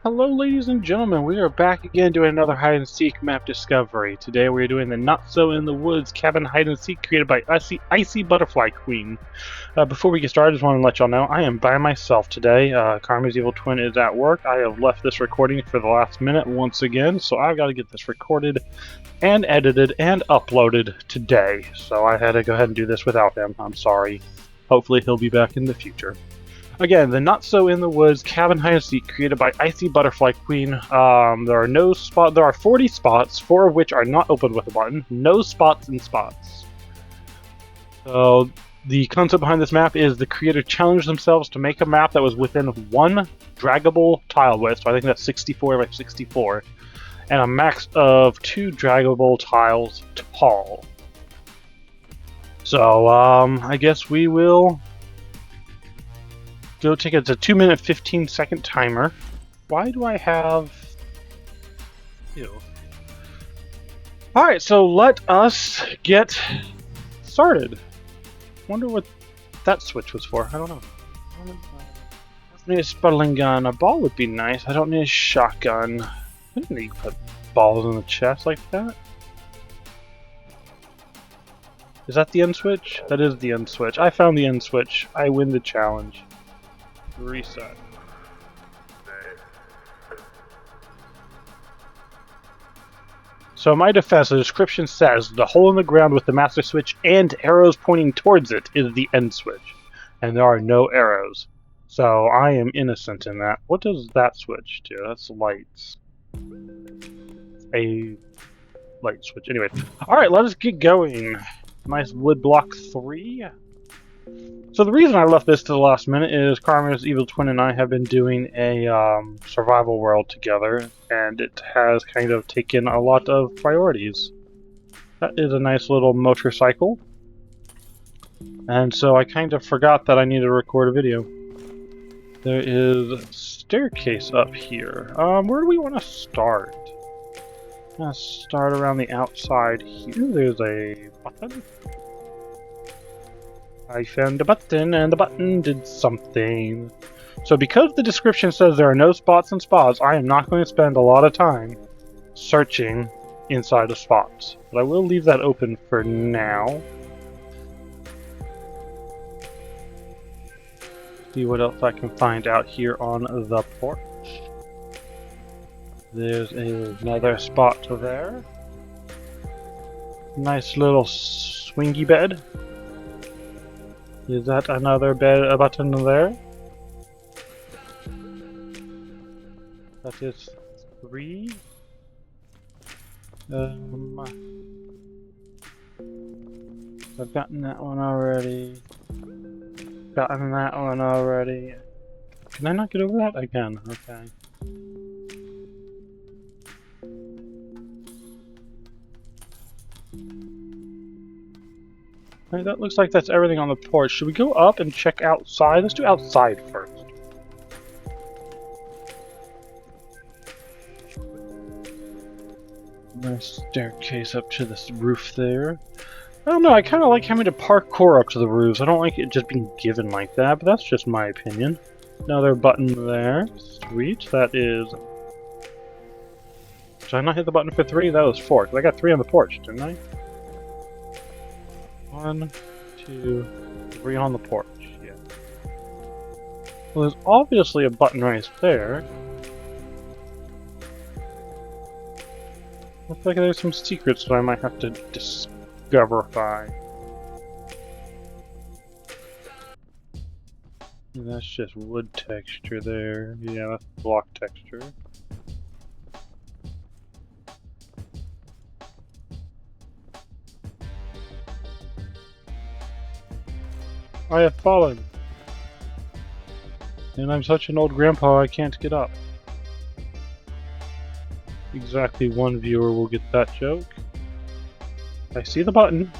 Hello, ladies and gentlemen. We are back again doing another hide-and-seek map discovery. Today we are doing the Not So in the Woods cabin hide-and-seek created by Icy Butterfly Queen. Before we get started, I just want to let y'all know I am by myself today. Karma's evil twin is at work. I have left this recording for the last minute once again, so I've got to get this recorded and edited and uploaded today. So I had to go ahead and do this without him. I'm sorry. Hopefully he'll be back in the future. Again, the Not So in the Woods cabin hide and seek created by Icy Butterfly Queen. There are 40 spots, 4 of which are not opened with a button. No spots in spots. So the concept behind this map is the creator challenged themselves to make a map that was within one draggable tile width. So I think that's 64 by 64, and a max of 2 draggable tiles tall. So I guess we will go take it. It's a 2-minute 15-second timer. Why do I have... Ew. Alright, so let us get started. Wonder what that switch was for. I don't know. I don't need a sputtling gun. A ball would be nice. I don't need a shotgun. I didn't need to put balls in the chest like that. Is that the end switch? That is the end switch. I found the end switch. I win the challenge. Reset. So in my defense, the description says the hole in the ground with the master switch and arrows pointing towards it is the end switch, and there are no arrows. So I am innocent in that. What does that switch do? That's lights. A light switch. Anyway, all right, let us get going. Nice wood block 3. So the reason I left this to the last minute is Karma's evil twin and I have been doing a survival world together, and it has kind of taken a lot of priorities. That is a nice little motorcycle, and so I kind of forgot that I need to record a video. There is a staircase up here. Where do we want to start? Let's start around the outside here. There's a button. I found a button, and the button did something. So because the description says there are no spots in spots, I am not going to spend a lot of time searching inside of spots. But I will leave that open for now. See what else I can find out here on the porch. There's another spot there. Nice little swingy bed. Is that another a button there? That is 3. I've gotten that one already. Gotten that one already. Can I not get over that? I can. Okay. Alright, that looks like that's everything on the porch. Should we go up and check outside? Let's do outside first. Nice staircase up to this roof there. I don't know, I kind of like having to parkour up to the roofs. I don't like it just being given like that, but that's just my opinion. Another button there. Sweet. That is... Did I not hit the button for 3? That was 4, because I got 3 on the porch, didn't I? 1, 2, 3 on the porch, yeah. Well, there's obviously a button right there. Looks like there's some secrets that I might have to discoverify. That's just wood texture there. Yeah, that's block texture. I have fallen. And I'm such an old grandpa I can't get up. Exactly 1 viewer will get that joke. I see the button.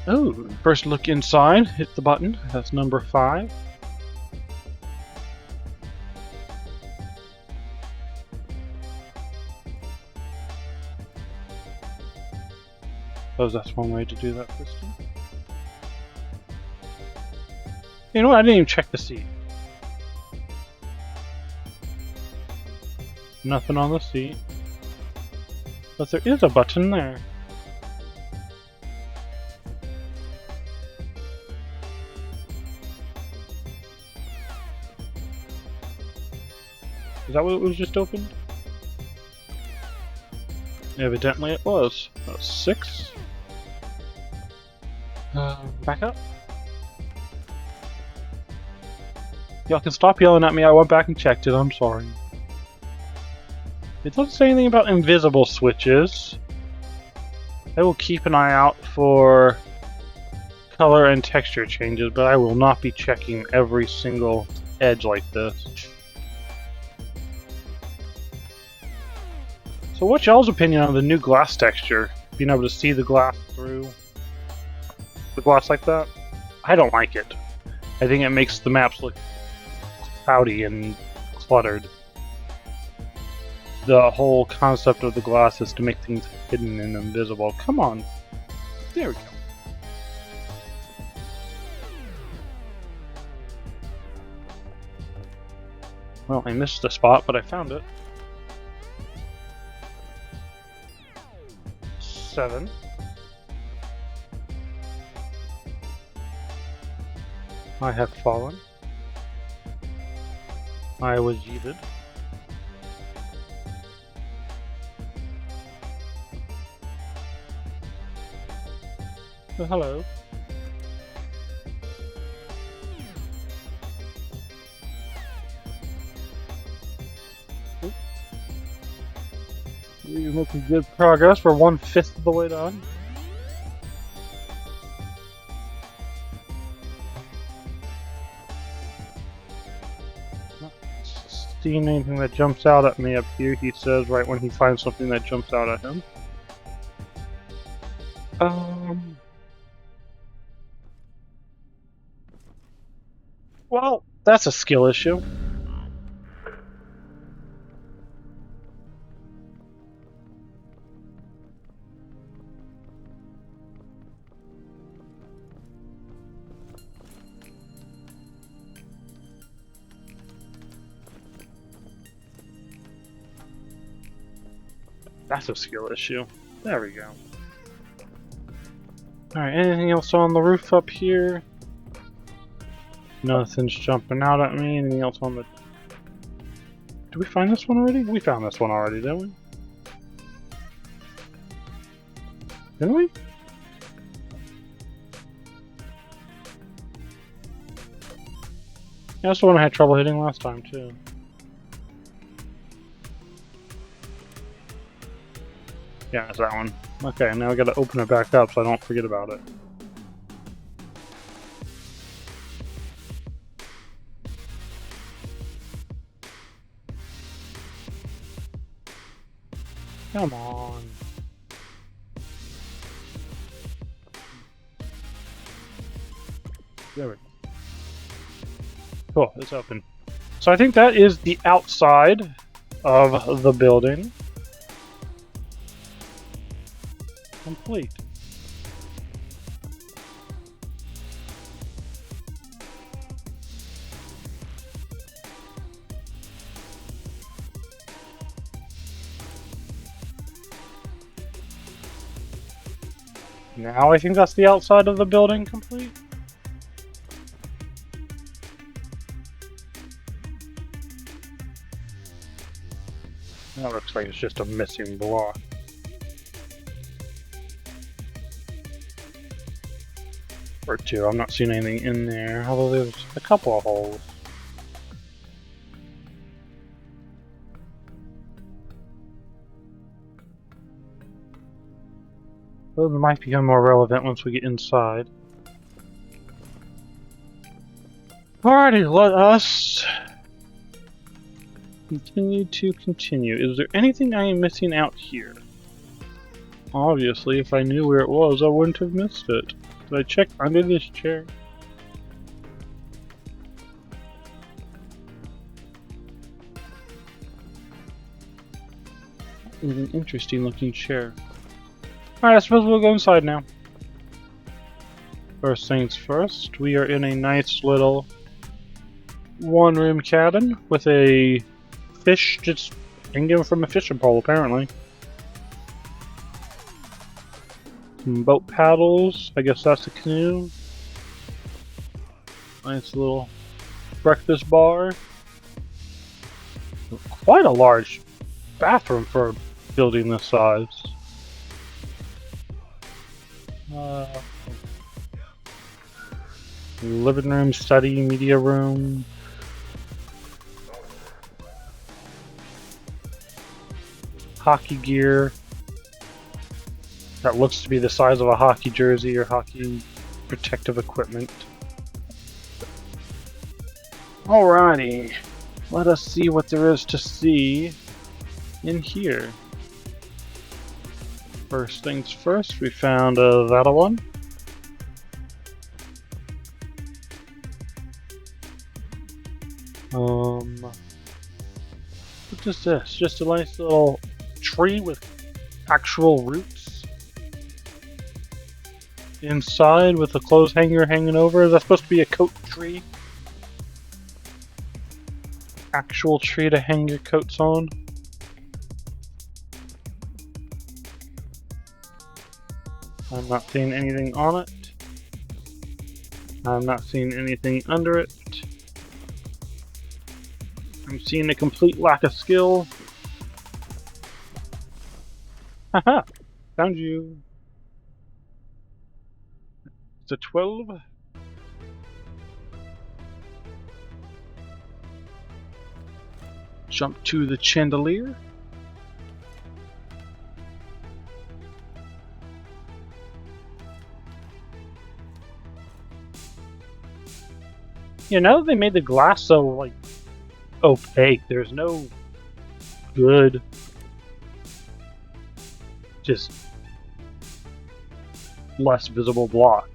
Oh, first look inside, hit the button. That's number 5. Suppose that's one way to do that system. You know what? I didn't even check the seat. Nothing on the seat. But there is a button there. Is that what it was just opened? Evidently it was. That's 6. Back up. Y'all can stop yelling at me. I went back and checked it. I'm sorry. It doesn't say anything about invisible switches. I will keep an eye out for color and texture changes, but I will not be checking every single edge like this. So what's y'all's opinion on the new glass texture? Being able to see the glass through the glass like that? I don't like it. I think it makes the maps look cloudy and cluttered. The whole concept of the glass is to make things hidden and invisible. Come on. There we go. Well, I missed the spot, but I found it. 7. I have fallen. I was yeeted. Oh, hello. We're making good progress. We're 1/5 of the way done. Not seeing anything that jumps out at me up here, he says right when he finds something that jumps out at him. Well, that's a skill issue. That's a skill issue. There we go. Alright, anything else on the roof up here? Nothing's jumping out at me. Anything else on the... Did we find this one already? We found this one already, didn't we? Didn't we? Yeah, that's the one I had trouble hitting last time, too. Yeah, it's that one. Okay, now I gotta open it back up so I don't forget about it. Come on. There we go. Cool, it's open. So I think that is the outside of the building. Complete. Now I think that's the outside of the building complete. That looks like it's just a missing block. Or 2, I'm not seeing anything in there, although there's a couple of holes. Those might become more relevant once we get inside. Alrighty, let us continue to continue. Is there anything I am missing out here? Obviously, if I knew where it was, I wouldn't have missed it. Did I check under this chair? That is an interesting looking chair. Alright, I suppose we'll go inside now. First things first, we are in a nice little one-room cabin with a fish just hanging from a fishing pole, apparently. Some boat paddles, I guess that's a canoe. Nice little breakfast bar. Quite a large bathroom for a building this size. Living room, study, media room. Hockey gear. That looks to be the size of a hockey jersey or hockey protective equipment. Alrighty, let us see what there is to see in here. First things first, we found that one. What is this? Just a nice little tree with actual roots inside with a clothes hanger hanging over. Is that supposed to be a coat tree? Actual tree to hang your coats on? I'm not seeing anything on it. I'm not seeing anything under it. I'm seeing a complete lack of skill. Haha! Found you. It's a 12. Jump to the chandelier. You know, they made the glass so, like, opaque. There's no good, just less visible block.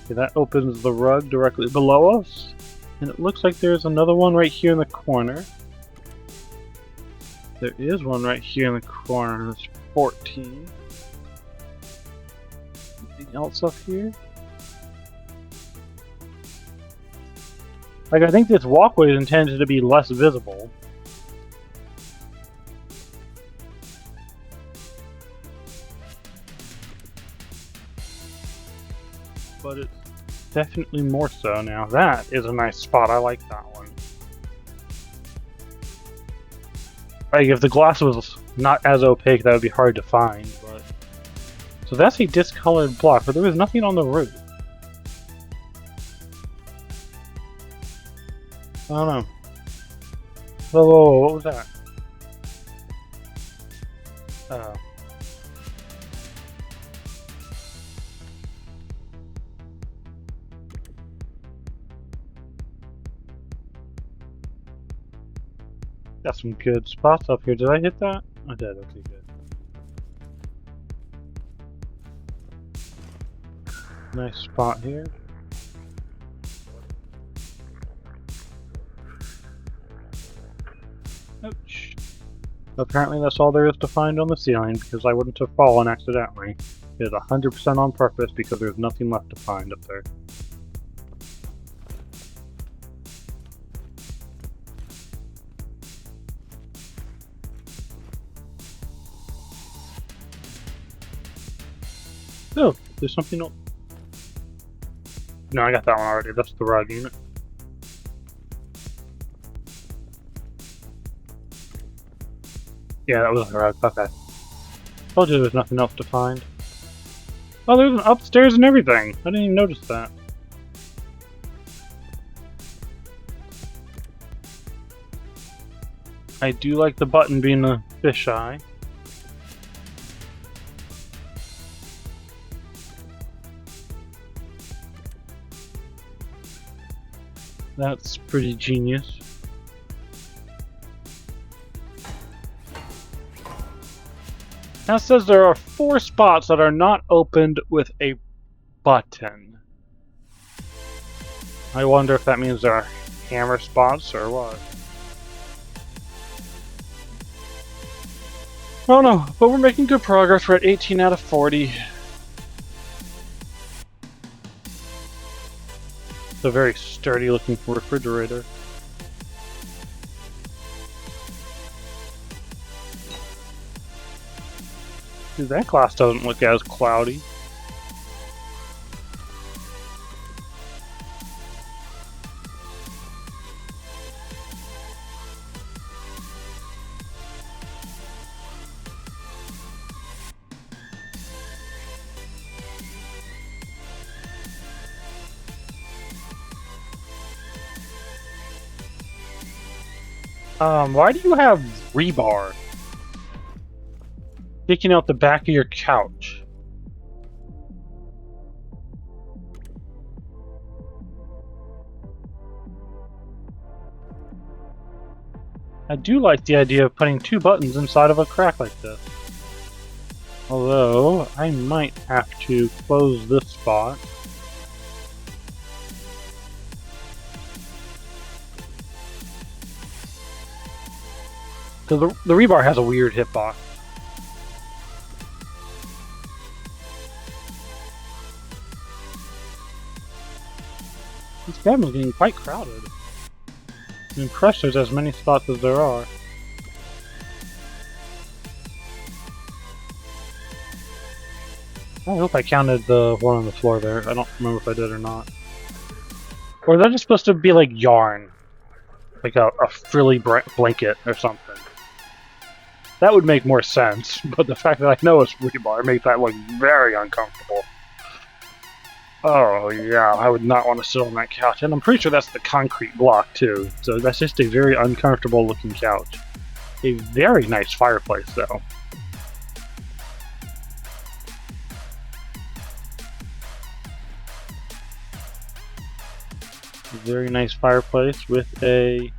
Okay, that opens the rug directly below us, and it looks like there's another one right here in the corner. There is one right here in the corner. There's 14. Anything else up here? Like, I think this walkway is intended to be less visible. But it's definitely more so now. That is a nice spot. I like that one. Like, if the glass was not as opaque, that would be hard to find, but... So that's a discolored block, but there was nothing on the roof. I don't know. Whoa, whoa, whoa, what was that? Oh. Got some good spots up here. Did I hit that? I did, okay, good. Nice spot here. Ouch. Apparently that's all there is to find on the ceiling, because I wouldn't have fallen accidentally. It is 100% on purpose, because there's nothing left to find up there. Oh, there's something else. No, I got that one already. That's the rug unit. Yeah, that was the rug. Okay. Told you there's nothing else to find. Oh, there's an upstairs and everything. I didn't even notice that. I do like the button being a fisheye. That's pretty genius. Now it says there are 4 spots that are not opened with a button. I wonder if that means there are hammer spots or what. I don't know, but we're making good progress. We're at 18 out of 40. It's a very sturdy looking refrigerator. Dude, that glass doesn't look as cloudy. Why do you have rebar sticking out the back of your couch? I do like the idea of putting 2 buttons inside of a crack like this. Although, I might have to close this spot. Because the rebar has a weird hitbox. This cabin is getting quite crowded. I'm impressed there's as many spots as there are. I hope I counted the one on the floor there. I don't remember if I did or not. Or is that just supposed to be like yarn? Like a frilly blanket or something? That would make more sense, but the fact that I know it's rebar makes that look very uncomfortable. Oh yeah, I would not want to sit on that couch, and I'm pretty sure that's the concrete block too, so that's just a very uncomfortable looking couch. A very nice fireplace though. Very nice fireplace with a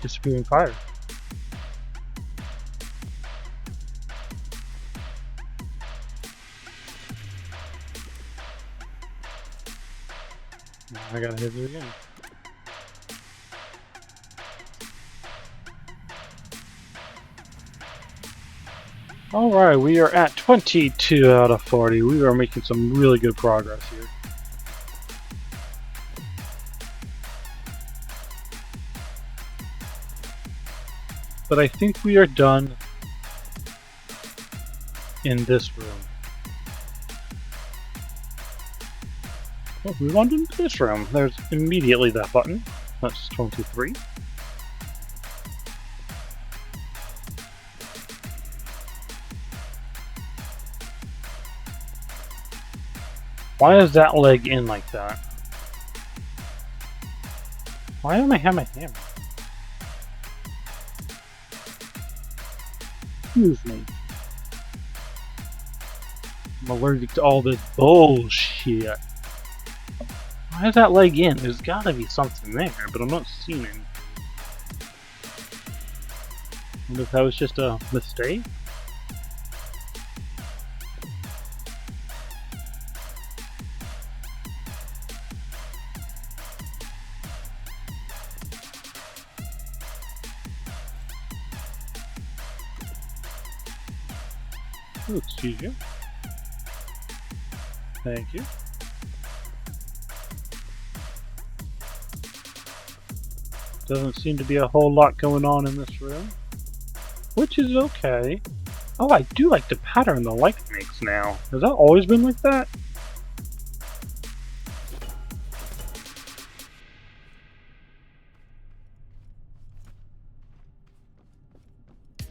disappearing fire. Now I gotta hit it again. Alright, we are at 22 out of 40. We are making some really good progress here. But I think we are done in this room. Well, move on to this room. There's immediately that button. That's 23. Why is that leg in like that? Why don't I have my hammer? Excuse me. I'm allergic to all this bullshit. Why is that leg in? There's gotta be something there, but I'm not seeing it. I wonder if that was just a mistake? Oh, excuse you. Thank you. Doesn't seem to be a whole lot going on in this room, which is okay. Oh, I do like the pattern the light makes now. Has that always been like that?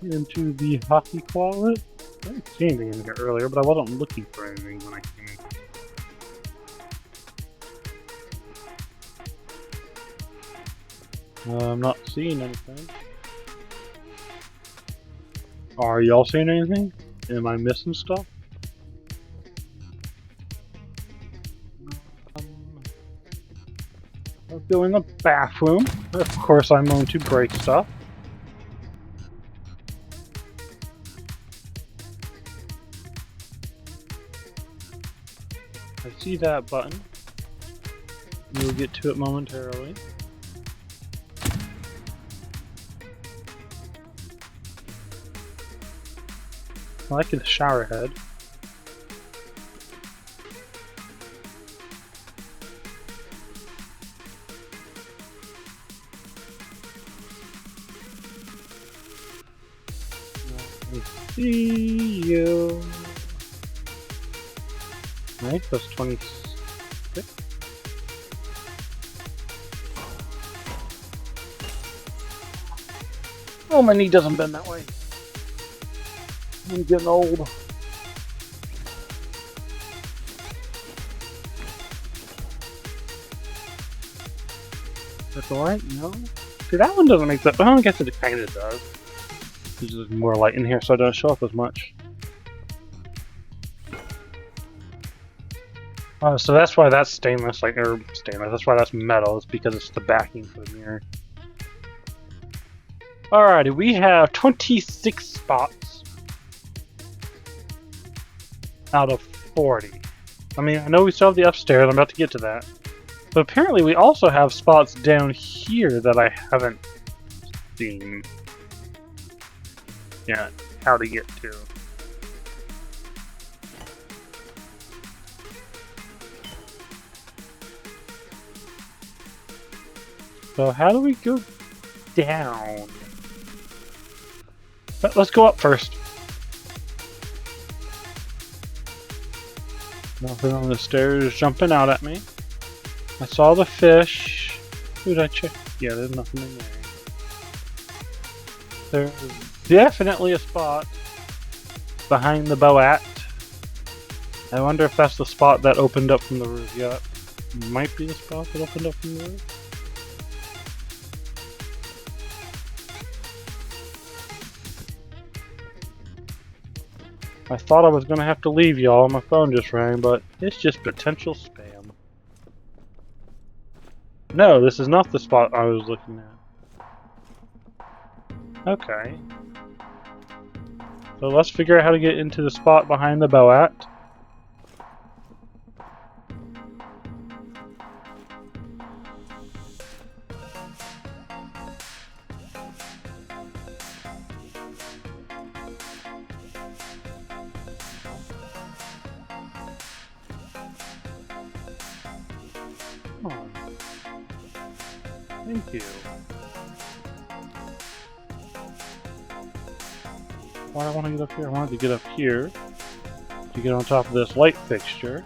Into the hockey closet. I didn't see anything in here earlier, but I wasn't looking for anything when I came in. I'm not seeing anything. Are y'all seeing anything? Am I missing stuff? Let's go in the bathroom. Of course, I'm going to break stuff. I see that button. We'll get to it momentarily. I like the shower head. Let me see you. Right, that's 26. Oh, my knee doesn't bend that way. I'm getting old. That's the light? No. See, that one doesn't make that. Well, I guess it kind of does. There's just more light in here, so it doesn't show up as much. Oh, so that's why that's stainless, or stainless. That's why that's metal. It's because it's the backing for the mirror. Alrighty, we have 26 spots out of 40. I mean, I know we still have the upstairs. I'm about to get to that. But apparently we also have spots down here that I haven't seen yet how to get to. So how do we go down? But let's go up first. Nothing on the stairs jumping out at me. I saw the fish. Who did I check? Yeah, there's nothing in there. There's definitely a spot behind the boat. I wonder if that's the spot that opened up from the roof. Yeah, might be the spot that opened up from the roof. I thought I was going to have to leave y'all. My phone just rang, but it's just potential spam. No, this is not the spot I was looking at. Okay. So let's figure out how to get into the spot behind the boat. Thank you. Why do I want to get up here? I wanted to get up here to get on top of this light fixture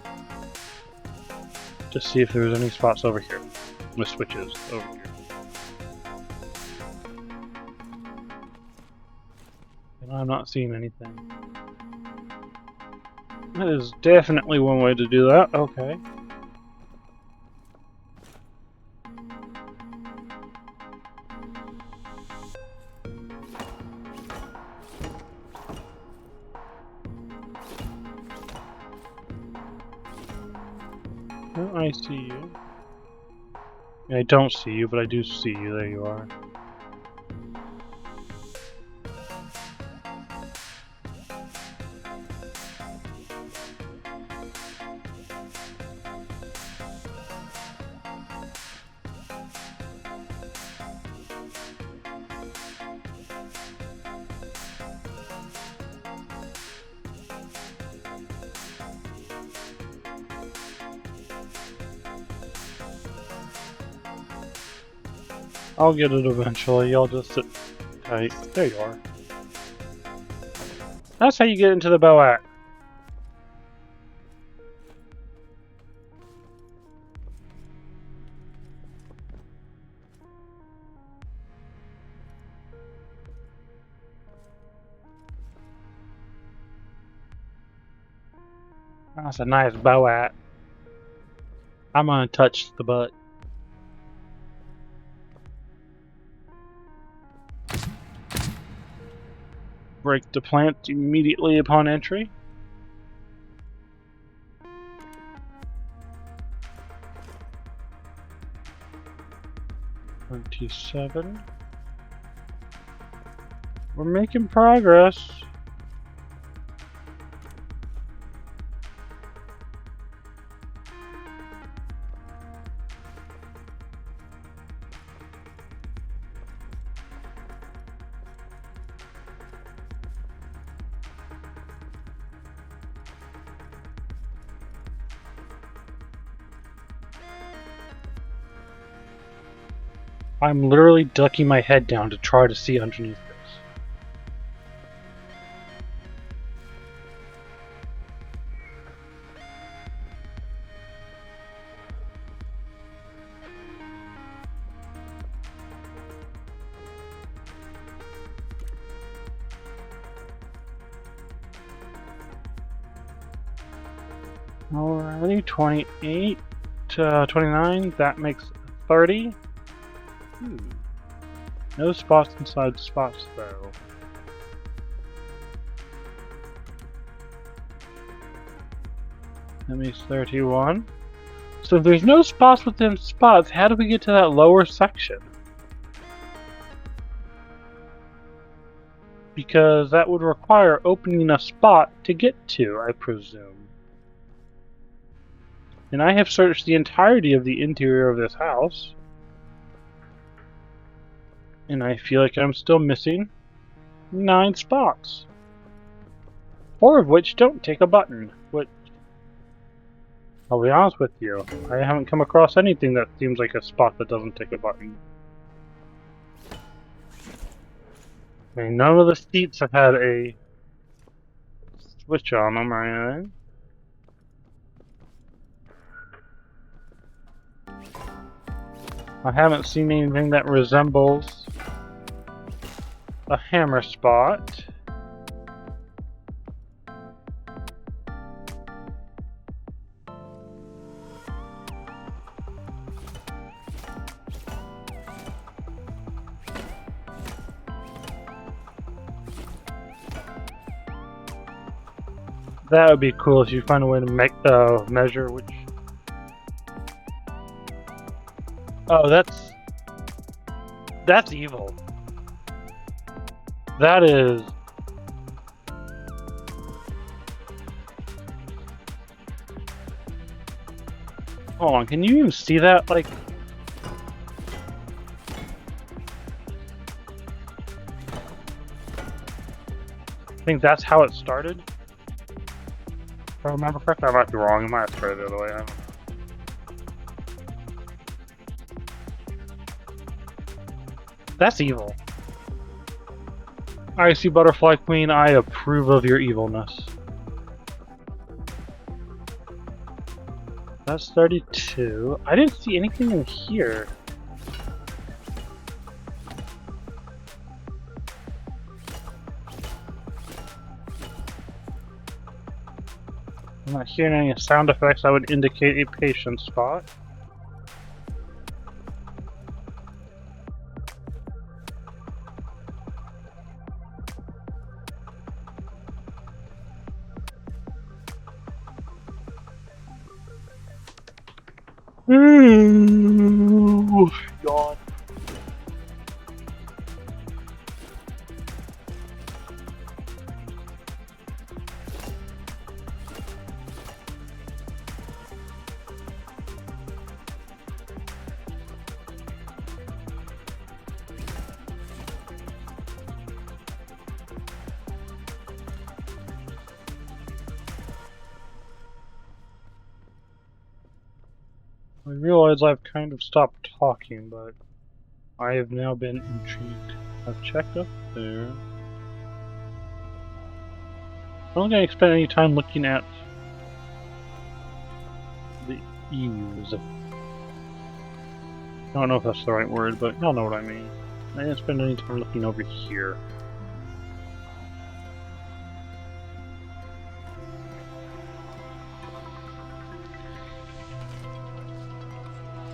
to see if there's any spots over here with switches over here. And I'm not seeing anything. That is definitely one way to do that. Okay. I see you. I don't see you, but I do see you. There you are. I'll get it eventually, y'all just sit tight. There you are. That's how you get into the boat. That's a nice boat. I'm gonna touch the butt. Break the plant immediately upon entry. $27. We're making progress. I'm literally ducking my head down to try to see underneath this. Alrighty, 28, 29, that makes 30. No spots inside spots though. That makes 31. So if there's no spots within spots, how do we get to that lower section? Because that would require opening a spot to get to, I presume. And I have searched the entirety of the interior of this house. And I feel like I'm still missing 9 spots. 4 of which don't take a button. Which, I'll be honest with you, I haven't come across anything that seems like a spot that doesn't take a button. I mean, none of the seats have had a switch on them or anything. I haven't seen anything that resembles a hammer spot. That would be cool if you find a way to make measure which. Oh, that's evil. That is. Hold on, can you even see that? Like. I think that's how it started. If I remember correctly, I might be wrong. It might have started the other way. I don't know. That's evil. Icy Butterfly Queen, I approve of your evilness. That's 32. I didn't see anything in here. I'm not hearing any sound effects that would indicate a patient spot. Yawn. I realize I've kind of stopped talking, but I have now been intrigued. I've checked up there. I don't think I spend any time looking at the eaves. I don't know if that's the right word, but y'all know what I mean. I didn't spend any time looking over here.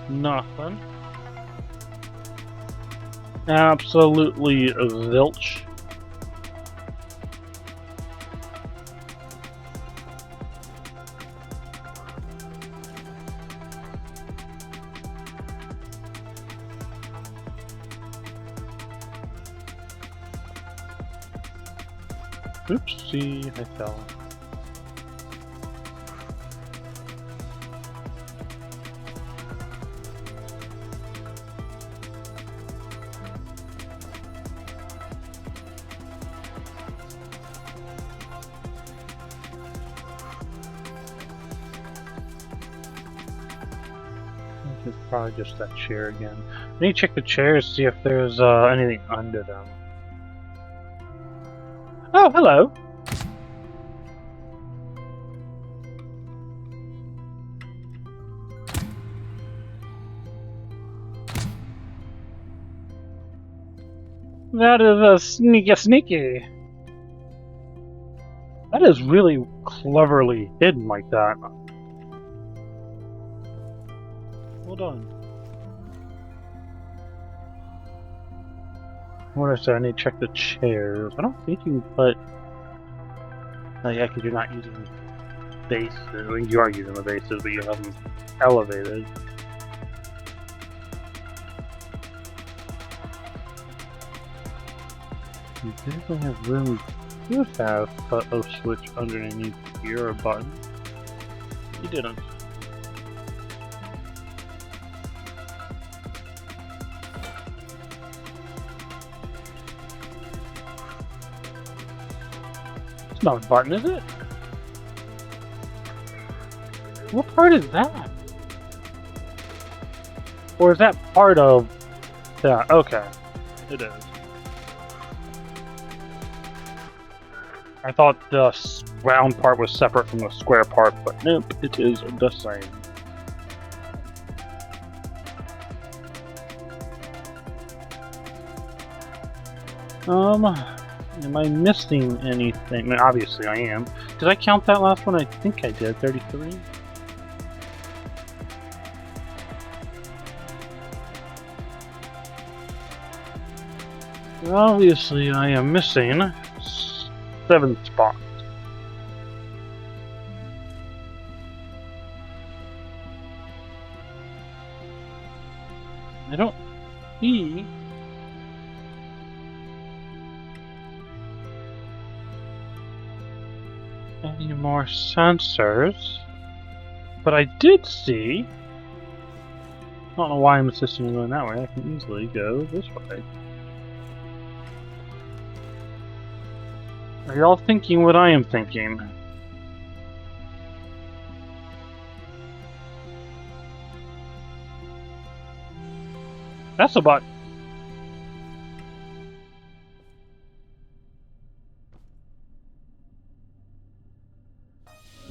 Nothing. Absolutely zilch. Oopsie, I fell. It's probably just that chair again. I need to check the chairs to see if there's anything under them. Oh, hello! That is a sneaky. That is really cleverly hidden like that. Hold on. What I said, I need to check the chairs. I don't think you can put... Oh yeah, because you're not using bases. I mean, you are using the bases, but you have them elevated. You definitely have room. You have put a switch underneath here, a button. You didn't. It's not a button, is it? What part is that? Or is that part of that? Okay. It is. I thought the round part was separate from the square part, but nope, it is the same. Am I missing anything? I mean, obviously I am. Did I count that last one? I think I did. 33? Obviously I am missing 7 spots. I don't see any more sensors, but I did see... I don't know why I'm insisting on going that way. I can easily go this way. Are y'all thinking what I am thinking? That's a button.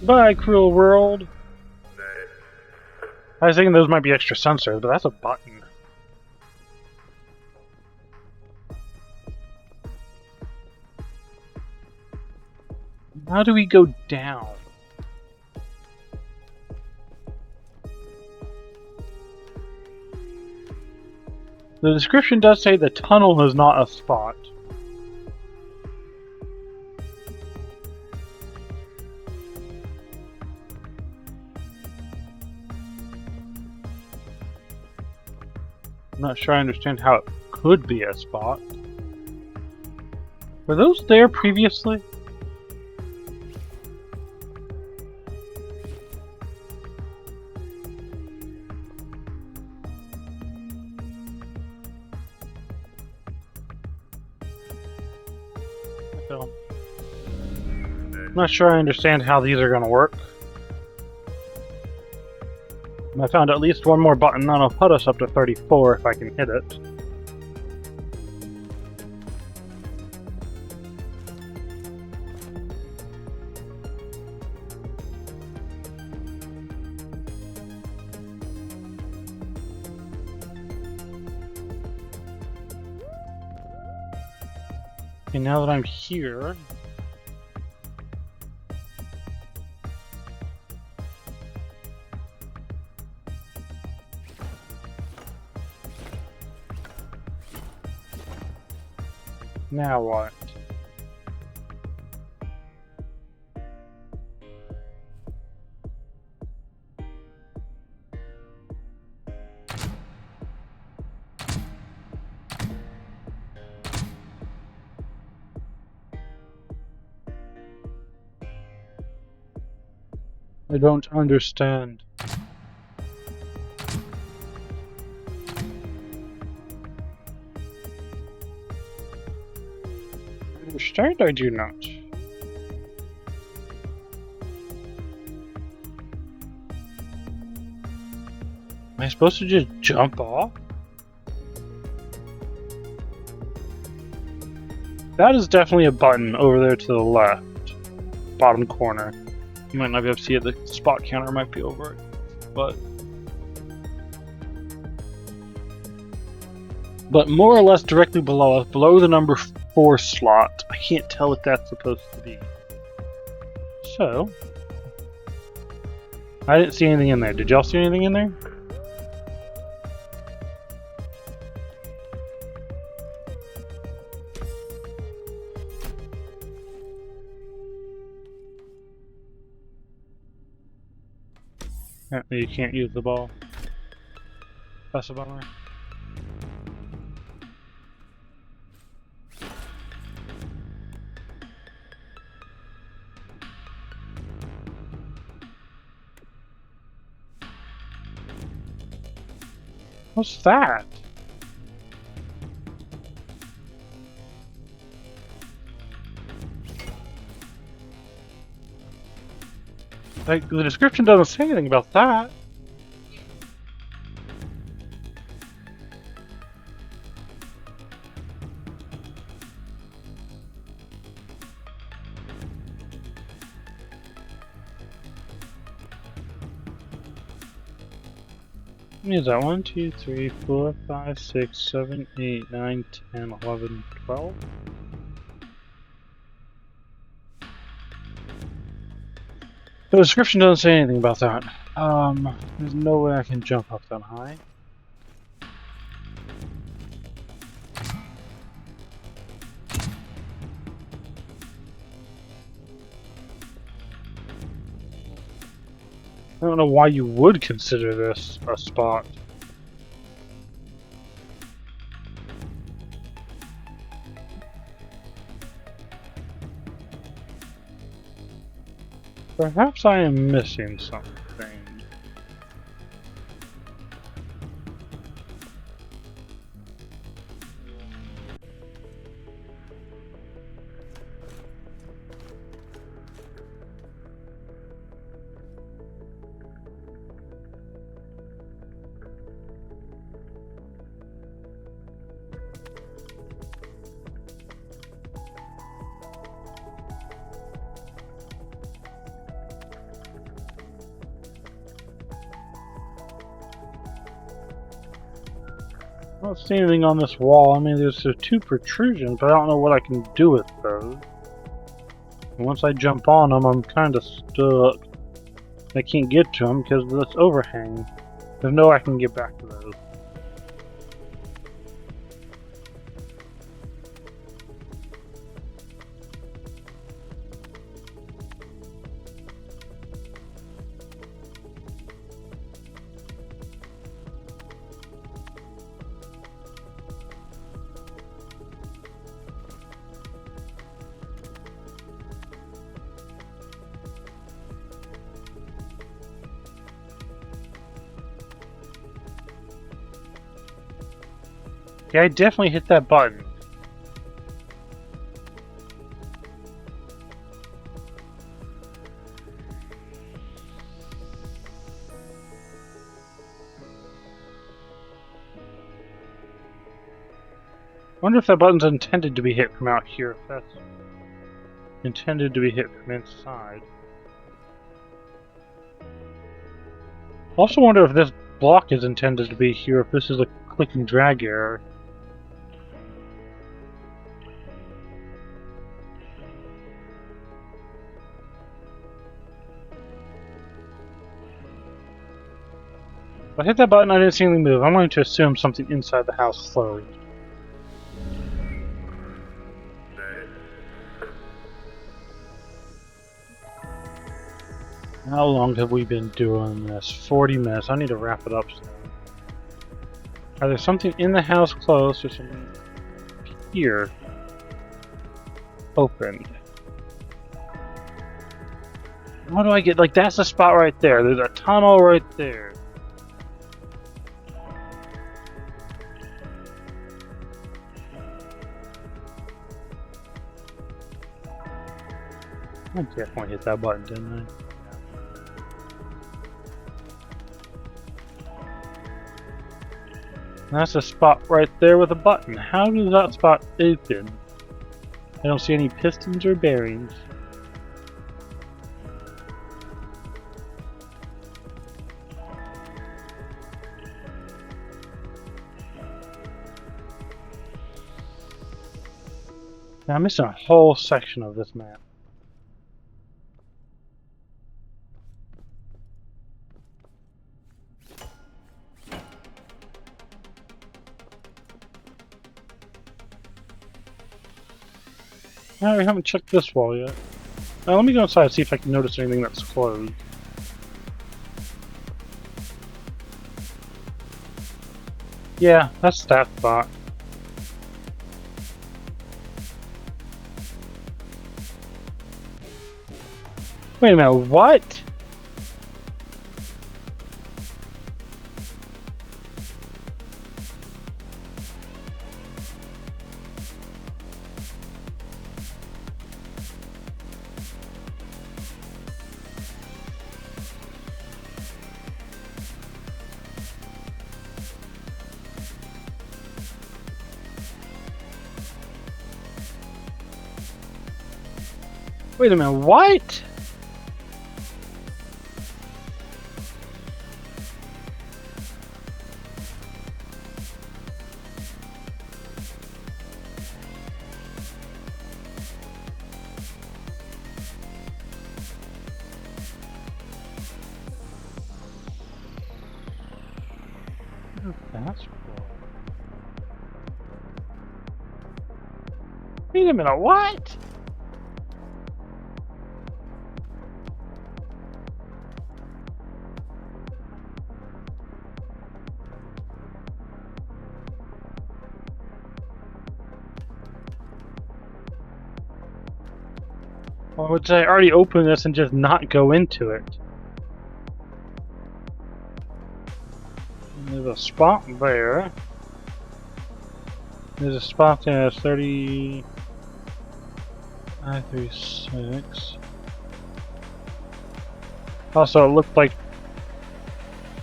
Bye, cruel world. I was thinking those might be extra sensors, but that's a button. How do we go down? The description does say the tunnel is not a spot. I'm not sure I understand how it could be a spot. Were those there previously? I'm not sure I understand how these are going to work. I found at least one more button that'll put us up to 34 if I can hit it. Okay, now that I'm here... Now what? I don't understand. Understand? I do not. Am I supposed to just jump off? That is definitely a button over there to the left. Bottom corner. You might not be able to see it, the spot counter might be over it. But more or less directly below us, below the number 4 slot. I can't tell what that's supposed to be. So, I didn't see anything in there. Did y'all see anything in there? Apparently you can't use the ball. That's a bummer. What's that? Like, the description doesn't say anything about that. Is that 1, 2, 3, 4, 5, 6, 7, 8, 9, 10, 11, 12? The description doesn't say anything about that. There's no way I can jump up that high. I don't know why you would consider this a spot. Perhaps I am missing something. I don't see anything on this wall. I mean, there's 2 protrusions, but I don't know what I can do with those. And once I jump on them, I'm kind of stuck. I can't get to them because of this overhang. There's no way I can get back to those. Yeah, I definitely hit that button. I wonder if that button's intended to be hit from out here, if that's intended to be hit from inside. Also wonder if this block is intended to be here, if this is a click and drag error. If I hit that button, I didn't see anything move. I'm going to assume something inside the house closed. How long have we been doing this? 40 minutes. I need to wrap it up soon. Are there something in the house closed or something here opened? How do I get, like, that's the spot right there. There's a tunnel right there. I definitely hit that button, didn't I? That's a spot right there with a button. How does that spot open? I don't see any pistons or bearings. Now I'm missing a whole section of this map. No, we haven't checked this wall yet. Let me go inside and see if I can notice anything that's closed. Yeah, that's that spot. Wait a minute, what? Wait a minute, what? That's cool. Wait a minute, what? Or would I already open this and just not go into it? There's a spot there. There's a spot there that's 30... 536. Also, it looked like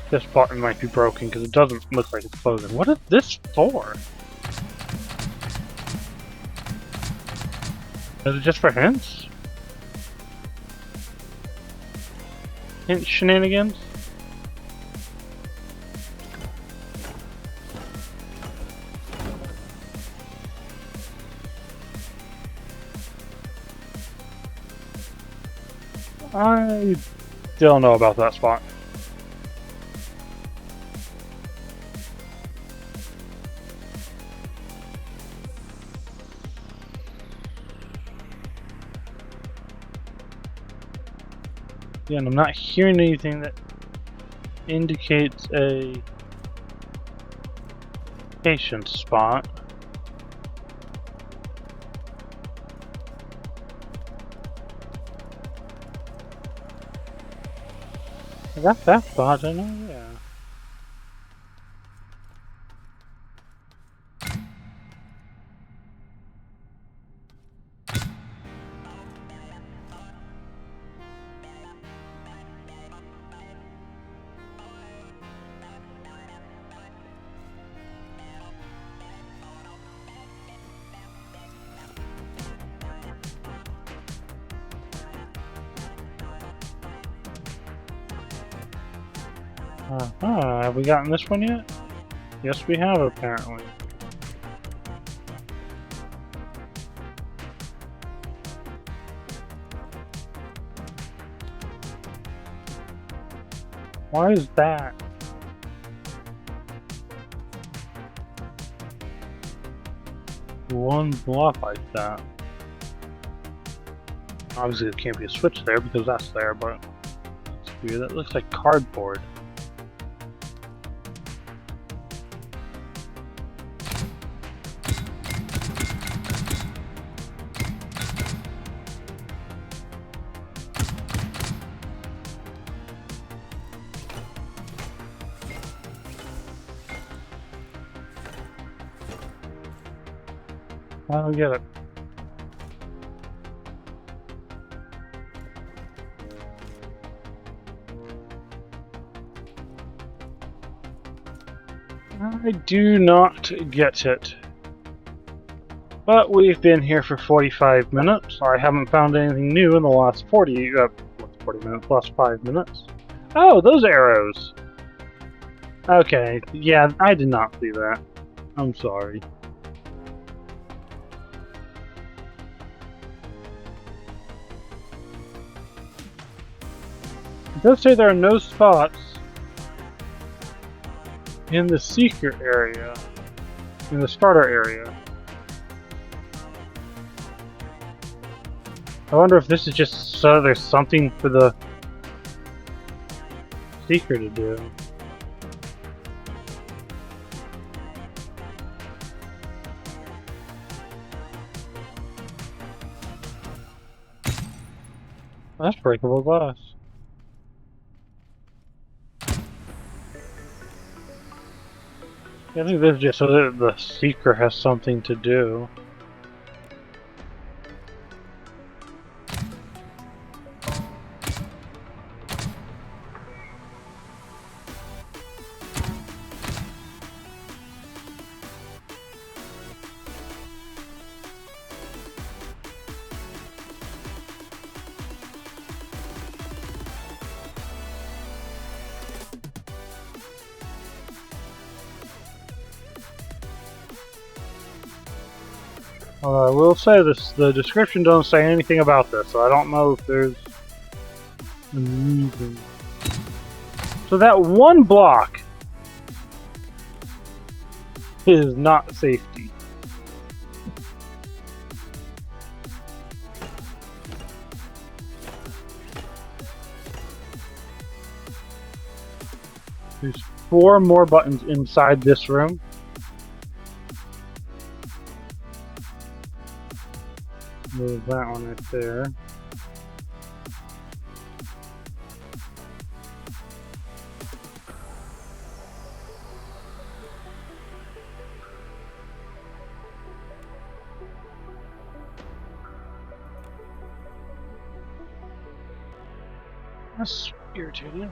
this button might be broken because it doesn't look like it's closing. What is this for? Is it just for hints? Hint shenanigans? I don't know about that spot. Yeah, and I'm not hearing anything that indicates a patient spot. I got that spot, I know, yeah. Have we gotten this one yet? Yes, we have, apparently. Why is that? One block like that. Obviously, there can't be a switch there because that's there, but it's weird. That looks like cardboard. I don't get it. I do not get it. But we've been here for 45 minutes. I haven't found anything new in the last 40 minutes, last 5 minutes. Oh, those arrows! Okay, yeah, I did not see that. I'm sorry. It does say there are no spots in the secret area, in the starter area. I wonder if this is just so there's something for the seeker to do. That's breakable glass. I think this is just so that the seeker has something to do. I will say this: the description doesn't say anything about this, so I don't know if there's a reason. So that one block is not safety. There's 4 more buttons inside this room. Move that one right there. That's irritating.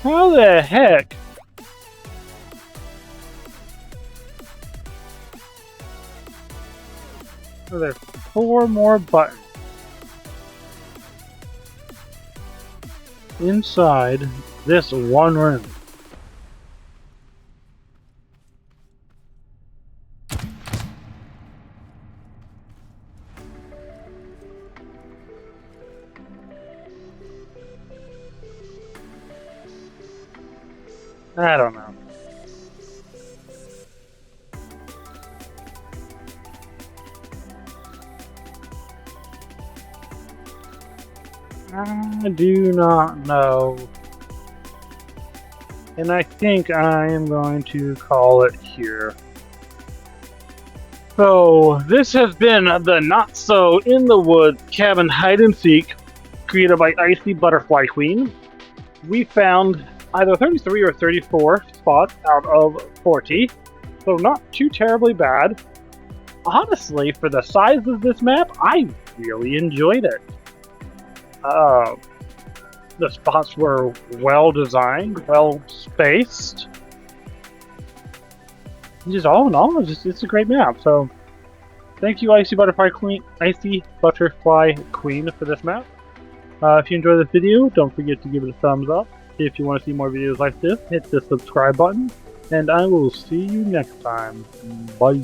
How the heck? So there's 4 more buttons inside this one room. I don't know. I do not know. And I think I am going to call it here. So, this has been the Not So in the Woods Cabin Hide and Seek, created by Icy Butterfly Queen. We found either 33 or 34 spots out of 40, so not too terribly bad. Honestly, for the size of this map, I really enjoyed it. The spots were well designed, well spaced. Just all in all, it's a great map. So, thank you, Icy Butterfly Queen, for this map. If you enjoyed this video, don't forget to give it a thumbs up. If you want to see more videos like this, hit the subscribe button, and I will see you next time. Bye.